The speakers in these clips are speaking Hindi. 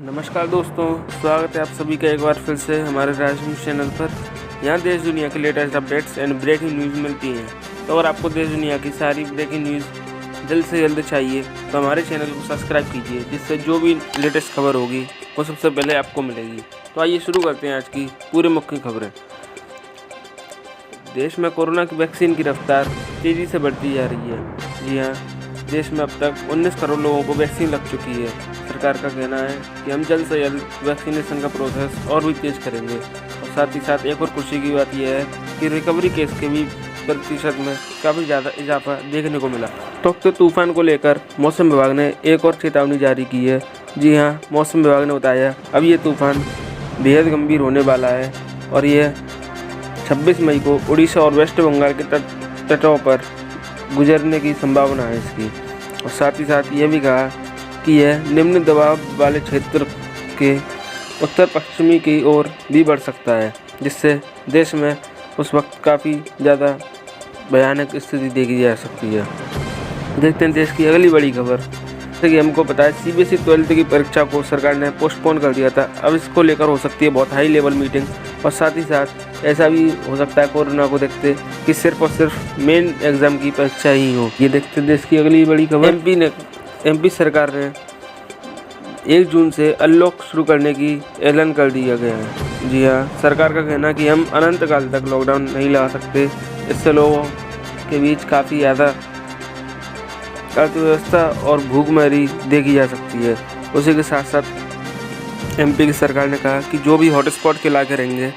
नमस्कार दोस्तों, स्वागत है आप सभी का एक बार फिर से हमारे राज न्यूज़ चैनल पर। यहाँ देश दुनिया की latest updates and breaking news मिलती हैं। तो अगर आपको देश दुनिया की सारी ब्रेकिंग न्यूज़ जल्द से जल्द चाहिए तो हमारे चैनल को सब्सक्राइब कीजिए, जिससे जो भी लेटेस्ट खबर होगी वो सबसे पहले आपको मिलेगी। तो आइए शुरू करते हैं आज की पूरे मुख्य खबरें। देश में कोरोना की वैक्सीन की रफ्तार तेज़ी से बढ़ती जा रही है। जी हाँ, देश में अब तक 19 करोड़ लोगों को वैक्सीन लग चुकी है। सरकार का कहना है कि हम जल्द से जल्द वैक्सीनेशन का प्रोसेस और भी तेज़ करेंगे। और साथ ही साथ एक और खुशी की बात यह है कि रिकवरी केस के भी प्रतिशत में काफ़ी ज़्यादा इजाफा देखने को मिला। तोक्ते तूफान को लेकर मौसम विभाग ने एक और चेतावनी जारी की है। जी हाँ, मौसम विभाग ने बताया अब ये तूफान बेहद गंभीर होने वाला है और यह 26 मई को उड़ीसा और वेस्ट बंगाल के तटों पर गुजरने की संभावना है इसकी। और साथ ही साथ ये भी कहा कि यह निम्न दबाव वाले क्षेत्र के उत्तर पश्चिमी की ओर भी बढ़ सकता है, जिससे देश में उस वक्त काफ़ी ज़्यादा भयानक स्थिति देखी जा सकती है। देखते हैं देश की अगली बड़ी खबर। जैसे कि हमको पता है CBSE 12th की परीक्षा को सरकार ने पोस्टपोन कर दिया था। अब इसको लेकर हो सकती है बहुत हाई लेवल मीटिंग। और साथ ही साथ ऐसा भी हो सकता है कोरोना को देखते कि सिर्फ और सिर्फ मेन एग्ज़ाम की परीक्षा ही हो। ये देखते देश की अगली बड़ी खबर। MP सरकार ने 1 जून से अनलॉक शुरू करने की ऐलान कर दिया गया है। जी हाँ, सरकार का कहना कि हम अनंत काल तक लॉकडाउन नहीं लगा सकते। इससे लोगों के बीच काफ़ी ज़्यादा अर्थव्यवस्था और भूखमरी देखी जा सकती है। उसी के साथ साथ MP की सरकार ने कहा कि जो भी हॉटस्पॉट के इलाके रहेंगे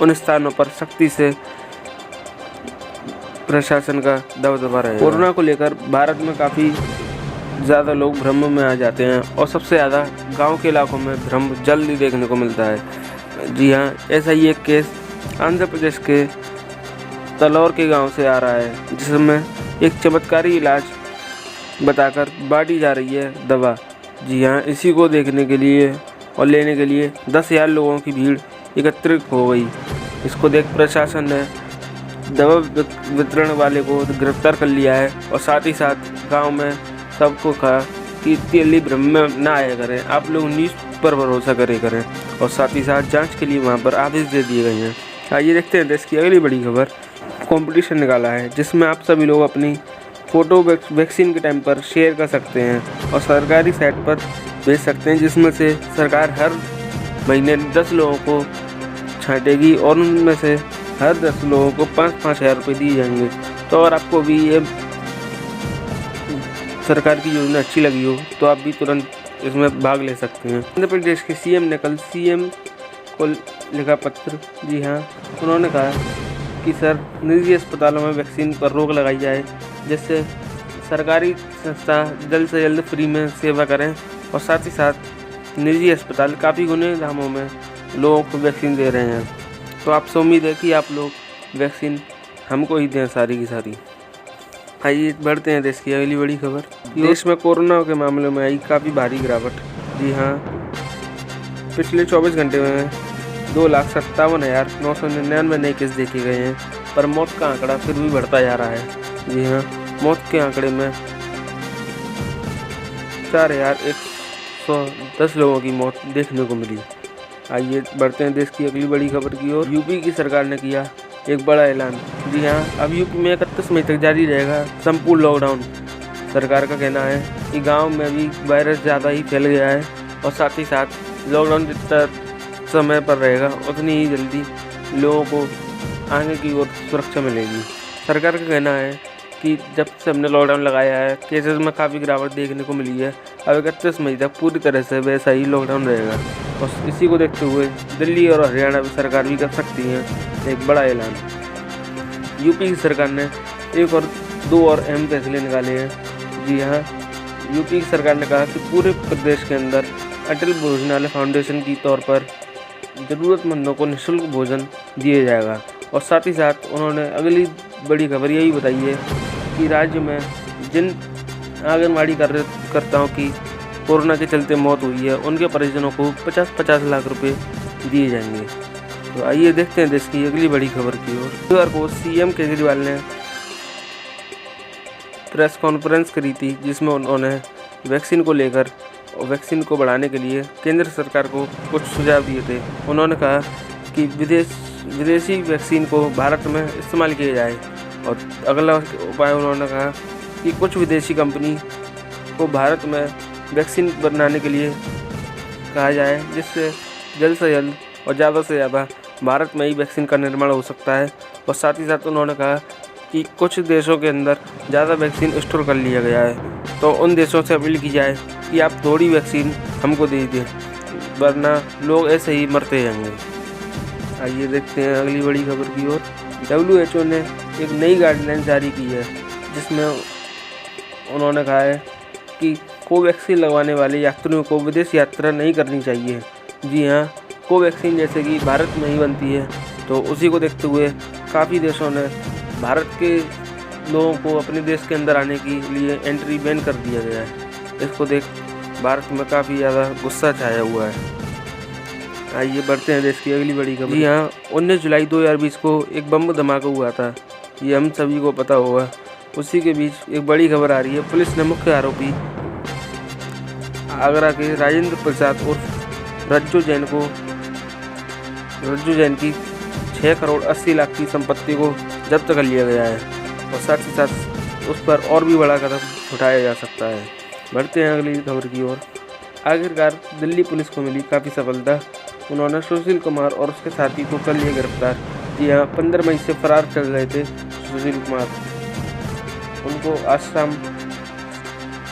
उन स्थानों पर सख्ती से प्रशासन का दबदबा रहेगा। कोरोना को लेकर भारत में काफ़ी ज़्यादा लोग भ्रम में आ जाते हैं और सबसे ज़्यादा गांव के इलाकों में भ्रम जल्दी देखने को मिलता है। जी हाँ, ऐसा ही एक केस आंध्र प्रदेश के तलौर के गांव से आ रहा है, जिसमें एक चमत्कारी इलाज बताकर बांटी जा रही है दवा। जी हाँ, इसी को देखने के लिए और लेने के लिए 10,000 लोगों की भीड़ एकत्रित हो गई। इसको देख प्रशासन ने दवा वितरण वाले को गिरफ्तार कर लिया है और साथ ही साथ गांव में सबको कहा कि इतनी जल्दी भ्रम में ना आया करें, आप लोग न्यूज़ पर भरोसा करें। और साथ ही साथ जांच के लिए वहां पर आदेश दे दिए गए हैं। आइए देखते हैं देश की अगली बड़ी खबर। कंपटीशन निकाला है जिसमें आप सभी लोग अपनी फ़ोटो वैक्सीन के टाइम पर शेयर कर सकते हैं और सरकारी साइट पर भेज सकते हैं, जिसमें से सरकार हर महीने 10 लोगों को छांटेगी और उनमें से हर 10 लोगों को 5-5 हज़ार रुपये दिए जाएंगे। तो अगर आपको भी ये सरकार की योजना अच्छी लगी हो तो आप भी तुरंत इसमें भाग ले सकते हैं। आंध्र प्रदेश के CM ने कल CM को लिखा पत्र। जी हाँ, उन्होंने कहा कि सर निजी अस्पतालों में वैक्सीन पर रोक लगाई जाए, जिससे सरकारी संस्था जल्द से जल्द फ्री में सेवा करें। और साथ ही साथ निजी अस्पताल काफ़ी गुने दामों में लोगों को वैक्सीन दे रहे हैं। तो आपसे उम्मीद है कि आप लोग वैक्सीन हमको ही दें सारी की सारी। आइए बढ़ते हैं देश की अगली बड़ी खबर। देश में कोरोना के मामलों में आई काफ़ी भारी गिरावट। जी हाँ, पिछले 24 घंटे में 2,57,999 नए केस देखे गए हैं, पर मौत का आंकड़ा फिर भी बढ़ता जा रहा है। जी हाँ, मौत के आंकड़े में 4,110 लोगों की मौत देखने को मिली। आइए बढ़ते हैं देश की अगली बड़ी खबर की ओर। यूपी की सरकार ने किया एक बड़ा ऐलान। जी हाँ, अब यूपी में 31 मई तक जारी रहेगा संपूर्ण लॉकडाउन। सरकार का कहना है कि गांव में भी वायरस ज़्यादा ही फैल गया है और साथ ही साथ लॉकडाउन जितना समय पर रहेगा उतनी ही जल्दी लोगों को आगे की ओर सुरक्षा मिलेगी। सरकार का कहना है कि जब से हमने लॉकडाउन लगाया है केसेस में काफ़ी गिरावट देखने को मिली है। अब 31 मई तक पूरी तरह से वैसा ही लॉकडाउन रहेगा और इसी को देखते हुए दिल्ली और हरियाणा की सरकार भी कर सकती हैं एक बड़ा ऐलान। यूपी की सरकार ने एक और 2 और अहम फैसले निकाले हैं। जी हाँ, यूपी की सरकार ने कहा कि पूरे प्रदेश के अंदर अटल भोजनालय फाउंडेशन की तौर पर ज़रूरतमंदों को निःशुल्क भोजन दिया जाएगा। और साथ ही साथ उन्होंने अगली बड़ी खबर यही बताई है कि राज्य में जिन आंगनवाड़ी कार्यकर्ताओं की कोरोना के चलते मौत हुई है उनके परिजनों को 50-50 लाख रुपए दिए जाएंगे। तो आइए देखते हैं देश की अगली बड़ी खबर की ओर। बुधवार को CM केजरीवाल ने प्रेस कॉन्फ्रेंस करी थी, जिसमें उन्होंने वैक्सीन को लेकर और वैक्सीन को बढ़ाने के लिए केंद्र सरकार को कुछ सुझाव दिए थे। उन्होंने कहा कि विदेशी वैक्सीन को भारत में इस्तेमाल किया जाए, और अगला उपाय उन्होंने कहा कि कुछ विदेशी कंपनी को भारत में वैक्सीन बनाने के लिए कहा जाए, जिससे जल्द से जल्द और ज़्यादा से ज़्यादा भारत में ही वैक्सीन का निर्माण हो सकता है। और साथ ही साथ उन्होंने कहा कि कुछ देशों के अंदर ज़्यादा वैक्सीन स्टोर कर लिया गया है, तो उन देशों से अपील की जाए कि आप थोड़ी वैक्सीन हमको दे दें, वरना लोग ऐसे ही मरते जाएंगे। आइए देखते हैं अगली बड़ी खबर की ओर। WHO ने एक नई गाइडलाइन जारी की है, जिसमें उन्होंने कहा है कि कोवैक्सीन लगवाने वाले यात्रियों को विदेश यात्रा नहीं करनी चाहिए। जी हाँ, कोवैक्सीन जैसे कि भारत में ही बनती है, तो उसी को देखते हुए काफ़ी देशों ने भारत के लोगों को अपने देश के अंदर आने के लिए एंट्री बैन कर दिया गया है। इसको देख भारत में काफ़ी ज़्यादा गुस्सा छाया हुआ है। आइए बढ़ते हैं देश की अगली बड़ी खबर। जी हाँ, 19 जुलाई 2020 को एक बम धमाका हुआ था, ये हम सभी को पता होगा। उसी के बीच एक बड़ी खबर आ रही है। पुलिस ने मुख्य आरोपी आगरा के राजेंद्र प्रसाद उर्फ रज्जू जैन की 6 करोड़ 80 लाख की संपत्ति को जब्त कर लिया गया है, और साथ ही साथ उस पर और भी बड़ा कदम उठाया जा सकता है। बढ़ते हैं अगली खबर की ओर। आखिरकार दिल्ली पुलिस को मिली काफ़ी सफलता। उन्होंने सुशील कुमार और उसके साथी को कर लिया गिरफ्तार। जी हाँ, 15 मई से फरार चल रहे थे सुशील कुमार, उनको आज शाम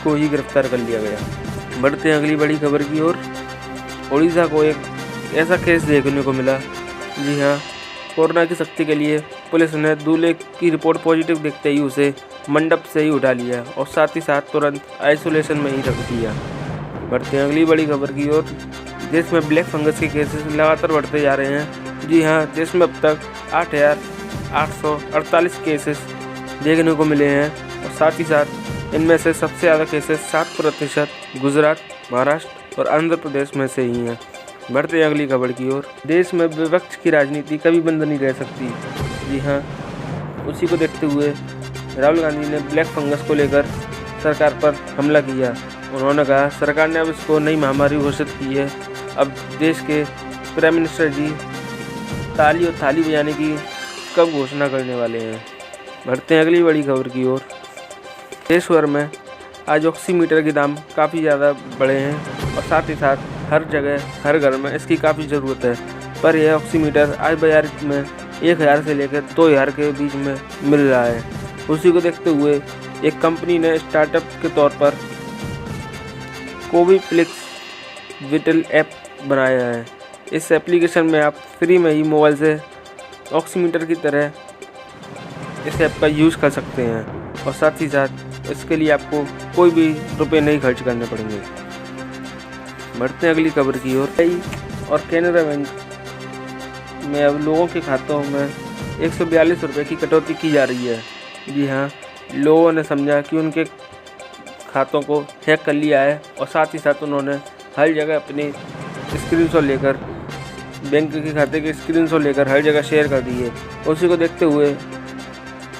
को ही गिरफ्तार कर लिया गया। बढ़ते हैं अगली बड़ी खबर की ओर। उड़ीसा को एक ऐसा केस देखने को मिला। जी हाँ, कोरोना की सख्ती के लिए पुलिस ने दूल्हे की रिपोर्ट पॉजिटिव देखते ही उसे मंडप से ही उठा लिया और साथ ही साथ तुरंत आइसोलेशन में ही रख दिया। बढ़ते हैं अगली बड़ी खबर की ओर। देश में ब्लैक फंगस के केसेस लगातार बढ़ते जा रहे हैं। जी हाँ, देश में अब तक 8,848 केसेस देखने को मिले हैं, और साथ ही साथ इनमें से सबसे ज़्यादा केसेस 7% गुजरात, महाराष्ट्र और आंध्र प्रदेश में से ही हैं। बढ़ते हैं अगली खबर की ओर। देश में विपक्ष की राजनीति कभी बंद नहीं रह सकती। जी हाँ, उसी को देखते हुए राहुल गांधी ने ब्लैक फंगस को लेकर सरकार पर हमला किया। उन्होंने कहा सरकार ने अब इसको नई महामारी घोषित की है। अब देश के प्राइम मिनिस्टर जी ताली और थाली बजाने की कब घोषणा करने वाले हैं। बढ़ते हैं अगली बड़ी खबर की ओर। देश भर में आज ऑक्सीमीटर के दाम काफ़ी ज़्यादा बढ़े हैं, और साथ ही साथ हर जगह हर घर में इसकी काफ़ी ज़रूरत है। पर यह ऑक्सीमीटर आज बाजार में 1000 से लेकर 2000 के बीच में मिल रहा है। उसी को देखते हुए एक कंपनी ने स्टार्टअप के तौर पर कोवीफ्लिक्स विटल ऐप बनाया है। इस एप्लीकेशन में आप फ्री में ही मोबाइल से ऑक्सीमीटर की तरह इस ऐप का यूज़ कर सकते हैं, और साथ ही साथ इसके लिए आपको कोई भी रुपए नहीं खर्च करने पड़ेंगे। बढ़ते हैं अगली खबर की ओर। और कैनरा बैंक में अब लोगों के खातों में 142 रुपये की कटौती की जा रही है। जी हाँ, लोगों ने समझा कि उनके खातों को हैक कर लिया है, और साथ ही साथ उन्होंने हर जगह अपने स्क्रीनशॉट लेकर बैंक के खाते के स्क्रीनशॉट लेकर हर जगह शेयर कर दी है। उसी को देखते हुए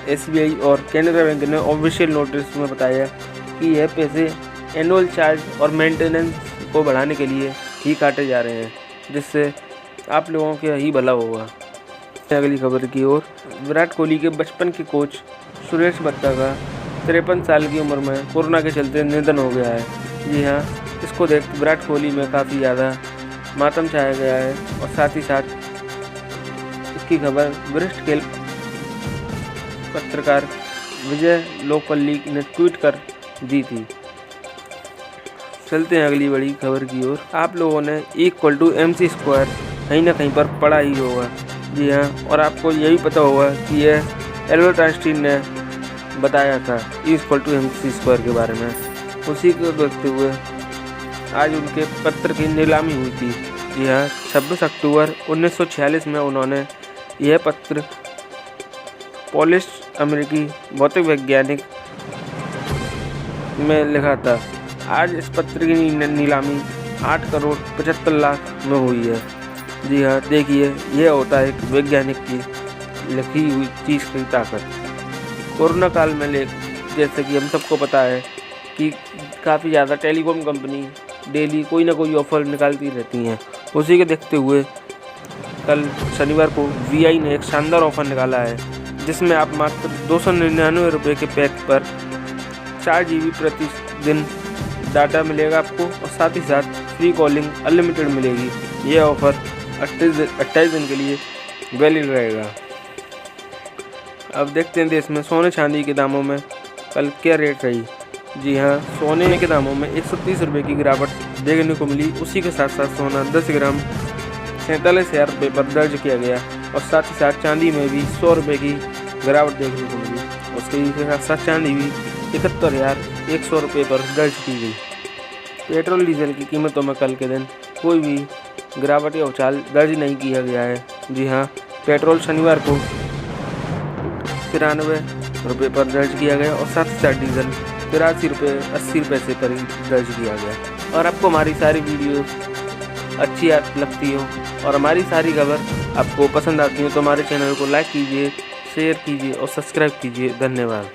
SBI और कैनरा बैंक ने ऑफिशियल नोटिस में बताया कि यह पैसे एनुअल चार्ज और मेंटेनेंस को बढ़ाने के लिए ही काटे जा रहे हैं, जिससे आप लोगों के ही भला होगा। अगली खबर की ओर। विराट कोहली के बचपन के कोच सुरेश बत्ता का 53 साल की उम्र में कोरोना के चलते निधन हो गया है। जी हाँ, इसको देख विराट कोहली में काफ़ी ज़्यादा मातम छाया गया है, और साथ ही साथ इसकी खबर वरिष्ठ खेल पत्रकार विजय लोकपल्ली ने ट्वीट कर दी थी। चलते हैं अगली बड़ी खबर की ओर। आप लोगों ने E=mc² कहीं ना कहीं पर पढ़ा ही होगा। जी हाँ, और आपको यह भी पता होगा कि यह एल्बर्ट आइंस्टीन ने बताया था E=mc² के बारे में। उसी को देखते हुए आज उनके पत्र की नीलामी हुई थी। जी हाँ, 26 अक्टूबर 1946 में उन्होंने यह पत्र पोलिश अमेरिकी भौतिक वैज्ञानिक में लिखा था। आज इस पत्र की नीलामी 8 करोड़ 75 लाख में हुई है। जी हाँ, देखिए, यह होता है एक वैज्ञानिक की लिखी हुई चीज़ की ताकत। कोरोना काल में जैसे कि हम सबको पता है कि काफ़ी ज़्यादा टेलीकॉम कंपनी डेली कोई ना कोई ऑफ़र निकालती रहती हैं। उसी के देखते हुए कल शनिवार को VI ने एक शानदार ऑफ़र निकाला है, जिसमें आप मात्र 299 रुपये के पैक पर 4 GB प्रतिदिन डाटा मिलेगा आपको और साथ ही साथ फ्री कॉलिंग अनलिमिटेड मिलेगी। ये ऑफ़र 28 दिन के लिए वैलिड रहेगा। अब देखते हैं देश में सोने चांदी के दामों में कल क्या रेट रही। जी हाँ, सोने के दामों में 130 रुपये की गिरावट देखने को मिली। उसी के साथ साथ सोना 10 ग्राम 47,000 रुपये पर दर्ज किया गया और साथ ही साथ चांदी में भी 100 रुपये की गिरावट देखने को मिली। उसके साथ साथ चांदी भी 71,100 रुपये पर दर्ज की गई। पेट्रोल डीजल की कीमतों में कल के दिन कोई भी गिरावट या उछाल दर्ज नहीं किया गया है। जी हाँ, पेट्रोल शनिवार को 93 रुपये पर दर्ज किया गया और साथ ही साथ डीजल 83 रुपये 80 पैसे पर ही दर्ज किया गया। और आपको हमारी सारी वीडियो अच्छी लगती हो और हमारी सारी खबर आपको पसंद आती हो तो हमारे चैनल को लाइक कीजिए, शेयर कीजिए और सब्सक्राइब कीजिए। धन्यवाद।